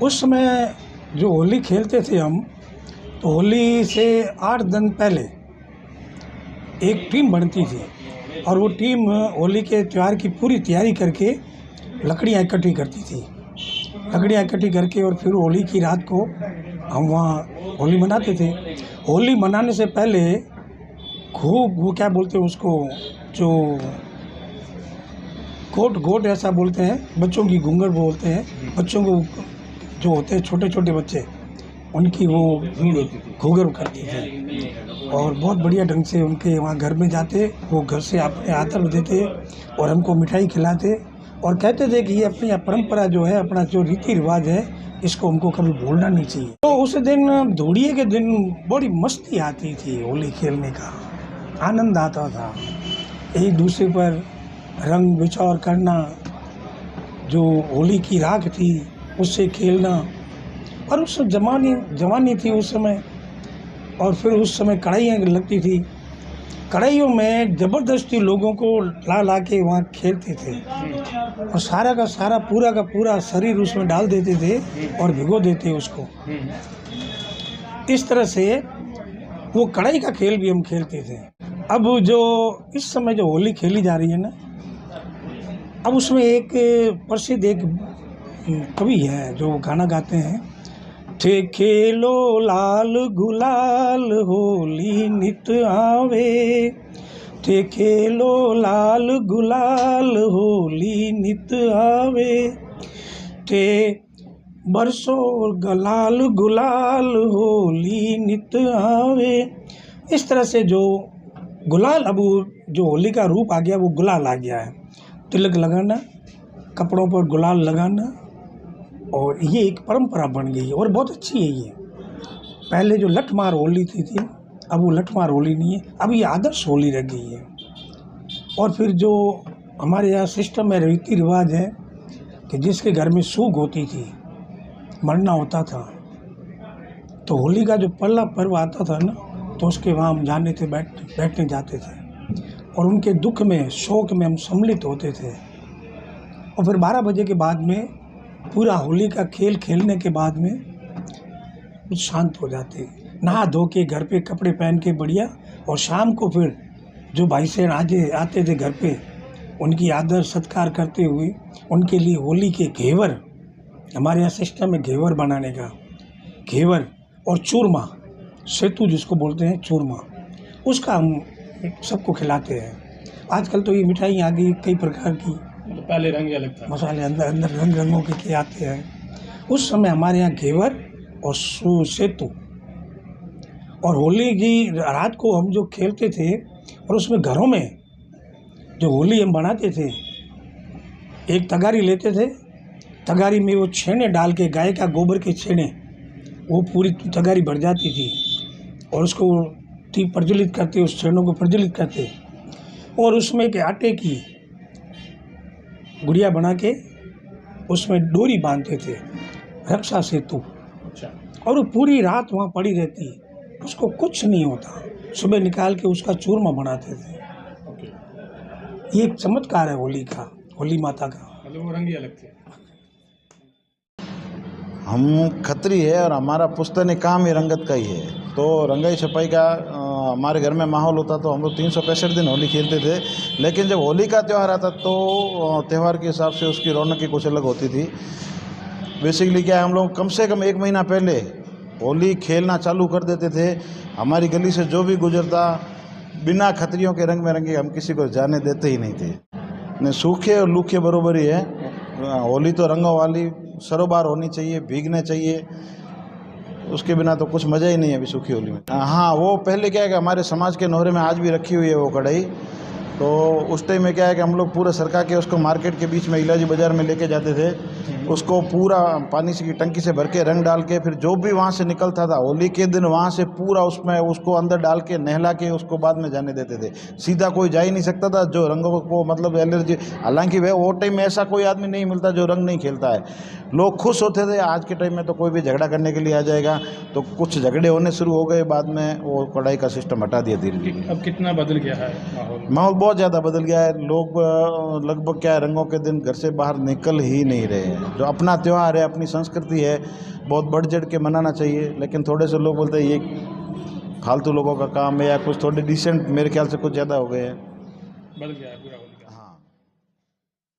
उस समय जो होली खेलते थे हम, तो होली से 8 दिन पहले एक टीम बनती थी और वो टीम होली के त्यौहार की पूरी तैयारी करके लकड़ियाँ इकट्ठी करती थी। लकड़ियाँ इकट्ठी करके और फिर होली की रात को हम वहाँ होली मनाते थे। होली मनाने से पहले खूब वो क्या बोलते हैं उसको, जो गोट ऐसा बोलते हैं, बच्चों की घूंघट बोलते हैं, बच्चों को जो होते हैं छोटे छोटे बच्चे, उनकी वो घूंघट करती थी और बहुत बढ़िया ढंग से उनके वहाँ घर में जाते, वो घर से अपने आतर देते और हमको मिठाई खिलाते और कहते थे कि ये अपनी परंपरा जो है, अपना जो रीति रिवाज है, इसको हमको कभी भूलना नहीं चाहिए। तो उस दिन धूड़िये के दिन बड़ी मस्ती आती थी, होली खेलने का आनंद आता था, एक दूसरे पर रंग बिचौर करना, जो होली की राख थी उससे खेलना। और उस जवानी थी उस समय, और फिर उस समय कढ़ाइयाँ लगती थी, कढ़ाइयों में ज़बरदस्ती लोगों को ला के वहाँ खेलते थे और सारा का सारा पूरा का पूरा शरीर उसमें डाल देते थे और भिगो देते उसको। इस तरह से वो कढ़ाई का खेल भी हम खेलते थे। अब जो इस समय जो होली खेली जा रही है ना, अब उसमें एक प्रसिद्ध एक कवि है जो गाना गाते हैं, थे खेलो लाल गुलाल होली नित आवे, थे खेलो लाल गुलाल होली नित आवे, थे बरसों गलाल गुलाल होली नित आवे। इस तरह से जो गुलाल, अब जो होली का रूप आ गया वो गुलाल आ गया है, तिलक लगाना, कपड़ों पर गुलाल लगाना, और ये एक परंपरा बन गई है और बहुत अच्छी है ये। पहले जो लठमार होली थी अब वो लठमार होली नहीं है, अब ये आदर्श होली रह गई है। और फिर जो हमारे यहाँ सिस्टम में रीति रिवाज है कि जिसके घर में सूग होती थी, मरना होता था, तो होली का जो पहला पर्व आता था ना, तो उसके वहाँ हम जाने थे, बैठने जाते थे और उनके दुख में शोक में हम सम्मिलित होते थे। और फिर 12 बजे के बाद में पूरा होली का खेल खेलने के बाद में कुछ शांत हो जाते, नहा धो के घर पे कपड़े पहन के बढ़िया, और शाम को फिर जो भाई बहन आते थे घर पे, उनकी आदर सत्कार करते हुए उनके लिए होली के घेवर, हमारे यहाँ सिस्टम में घेवर बनाने का, घेवर और चूरमा, सेतु जिसको बोलते हैं चूरमा, उसका हम सबको खिलाते हैं। आजकल तो ये मिठाई आ गई कई प्रकार की, पहले रंग अलग था, मसाले अंदर रंगों के आते हैं। उस समय हमारे यहाँ घेवर और सेतु, और होली की रात को हम जो खेलते थे, और उसमें घरों में जो होली हम बनाते थे, एक तगारी लेते थे, तगारी में वो छेने डाल के, गाय का गोबर के छेने, वो पूरी तगारी भर जाती थी और उसको प्रज्वलित करते, उस छेनों को प्रज्वलित करते और उसमें एक आटे की गुड़िया बना के उसमें डोरी बांधते थे, रक्षा सेतु। अच्छा। और वो पूरी रात वहाँ पड़ी रहती, उसको कुछ नहीं होता, सुबह निकाल के उसका चूरमा बनाते थे। ये एक चमत्कार है होली का, होली माता का। मतलब वो रंग ही अलग थे। हम खत्री है और हमारा पुश्तैनी काम ही रंगत का ही है, तो रंगाई छपाई का हमारे घर में माहौल होता, तो हम लोग 365 दिन होली खेलते थे। लेकिन जब होली का त्यौहार आता तो त्यौहार के हिसाब से उसकी रौनक ही कुछ अलग होती थी। बेसिकली क्या है, हम लोग कम से कम 1 महीना पहले होली खेलना चालू कर देते थे। हमारी गली से जो भी गुजरता, बिना खत्रियों के रंग में रंगे हम किसी को जाने देते ही नहीं थे। नहीं, सूखे और लूखे बरोबर ही है। होली तो रंगों वाली सरोबार होनी चाहिए, भीगने चाहिए, उसके बिना तो कुछ मज़ा ही नहीं है अभी सूखी होली में। हाँ, वो पहले क्या है कि हमारे समाज के नोहरे में आज भी रखी हुई है वो कढ़ाई, तो उस टाइम में क्या है कि हम लोग पूरा सरका के उसको मार्केट के बीच में इलाजी बाज़ार में लेके जाते थे। उसको पूरा पानी से की टंकी से भर के रंग डाल के, फिर जो भी वहाँ से निकलता था होली के दिन वहाँ से पूरा उसमें उसको अंदर डाल के नहला के उसको बाद में जाने देते थे। सीधा कोई जा ही नहीं सकता था जो रंगों को मतलब एलर्जी। हालांकि वह वो टाइम में ऐसा कोई आदमी नहीं मिलता जो रंग नहीं खेलता है। लोग खुश होते थे। आज के टाइम में तो कोई भी झगड़ा करने के लिए आ जाएगा, तो कुछ झगड़े होने शुरू हो गए, बाद में वो कढ़ाई का सिस्टम हटा दिया धीरे धीरे। अब कितना बदल गया है माहौल? माहौल बहुत ज़्यादा बदल गया है। लोग लगभग क्या है, रंगों के दिन घर से बाहर निकल ही नहीं रहे हैं। जो अपना त्यौहार है, अपनी संस्कृति है, बहुत बढ़ चढ़ के मनाना चाहिए, लेकिन थोड़े से लोग बोलते हैं ये फालतू लोगों का काम है या कुछ थोड़े डिसेंट मेरे ख्याल से कुछ ज़्यादा हो गए हैं। बढ़ गया है पूरा होली का। हाँ।